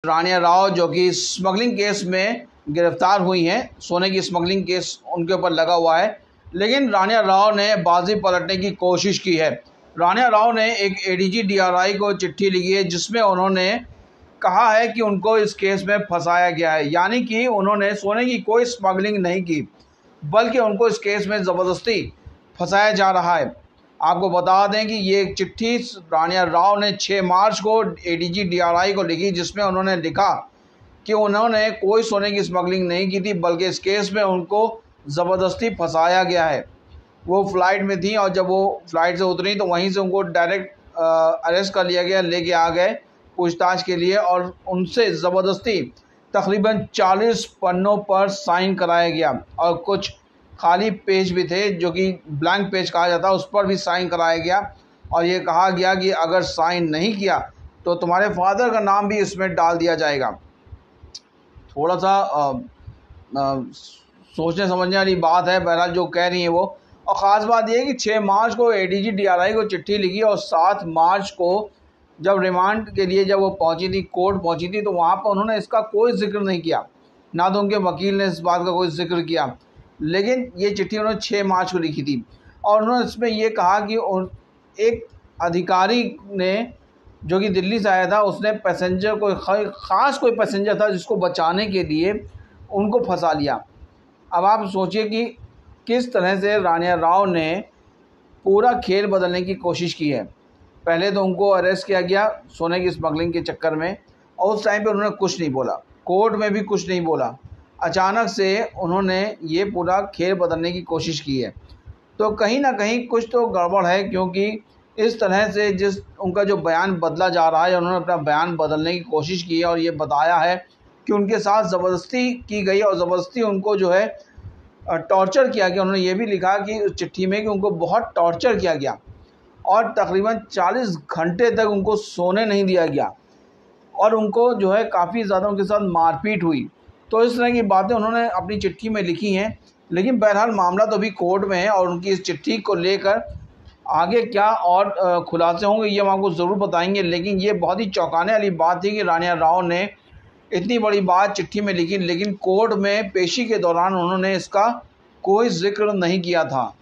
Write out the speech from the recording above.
रानिया राव जो कि smuggling case में गिरफ्तार हुई हैं, सोने की स्मगलिंग केस उनके ऊपर लगा हुआ है, लेकिन रानिया राव ने बाजी पलटने की कोशिश की है। रानिया राव ने एक एडीजी डीआरआई को चिट्ठी लिखी है जिसमें उन्होंने कहा है कि उनको इस केस में फंसाया गया है, यानी कि उन्होंने सोने की कोई स्मगलिंग नहीं की बल्कि उनको इस केस में ज़बरदस्ती फंसाया जा रहा है। आपको बता दें कि ये एक चिट्ठी रानिया राव ने 6 मार्च को एडीजी डीआरआई को लिखी जिसमें उन्होंने लिखा कि उन्होंने कोई सोने की स्मगलिंग नहीं की थी बल्कि इस केस में उनको ज़बरदस्ती फंसाया गया है। वो फ़्लाइट में थी और जब वो फ़्लाइट से उतरी तो वहीं से उनको डायरेक्ट अरेस्ट कर लिया गया, लेके आ गए पूछताछ के लिए और उनसे ज़बरदस्ती तकरीबन 40 पन्नों पर साइन कराया गया और कुछ खाली पेज भी थे जो कि ब्लैंक पेज कहा जाता है, उस पर भी साइन कराया गया और ये कहा गया कि अगर साइन नहीं किया तो तुम्हारे फादर का नाम भी इसमें डाल दिया जाएगा। थोड़ा सा सोचने समझने वाली बात है बहरहाल जो कह रही हैं वो। और ख़ास बात यह है कि 6 मार्च को एडीजी डीआरआई को चिट्ठी लिखी और 7 मार्च को जब रिमांड के लिए जब वो पहुंची थी, कोर्ट पहुंची थी, तो वहाँ पर उन्होंने इसका कोई जिक्र नहीं किया, ना तो उनके वकील ने इस बात का कोई जिक्र किया। लेकिन ये चिट्ठी उन्होंने 6 मार्च को लिखी थी और उन्होंने इसमें ये कहा कि एक अधिकारी ने जो कि दिल्ली से आया था, उसने पैसेंजर को ख़ास कोई पैसेंजर था जिसको बचाने के लिए उनको फंसा लिया। अब आप सोचिए कि किस तरह से रानिया राव ने पूरा खेल बदलने की कोशिश की है। पहले तो उनको अरेस्ट किया गया सोने की स्मगलिंग के चक्कर में और उस टाइम पे उन्होंने कुछ नहीं बोला, कोर्ट में भी कुछ नहीं बोला। अचानक से उन्होंने ये पूरा खेल बदलने की कोशिश की है, तो कहीं ना कहीं कुछ तो गड़बड़ है, क्योंकि इस तरह से जिस उनका जो बयान बदला जा रहा है, उन्होंने अपना बयान बदलने की कोशिश की है और ये बताया है कि उनके साथ ज़बरदस्ती की गई और ज़बरदस्ती उनको जो है टॉर्चर किया गया। उन्होंने ये भी लिखा कि उस चिट्ठी में कि उनको बहुत टॉर्चर किया गया और तकरीबन 40 घंटे तक उनको सोने नहीं दिया गया और उनको जो है काफ़ी ज़्यादा उनके साथ मारपीट हुई। तो इस तरह की बातें उन्होंने अपनी चिट्ठी में लिखी हैं। लेकिन बहरहाल मामला तो अभी कोर्ट में है और उनकी इस चिट्ठी को लेकर आगे क्या और खुलासे होंगे ये हम आपको ज़रूर बताएंगे। लेकिन ये बहुत ही चौंकाने वाली बात थी कि रानिया राव ने इतनी बड़ी बात चिट्ठी में लिखी, लेकिन कोर्ट में पेशी के दौरान उन्होंने इसका कोई जिक्र नहीं किया था।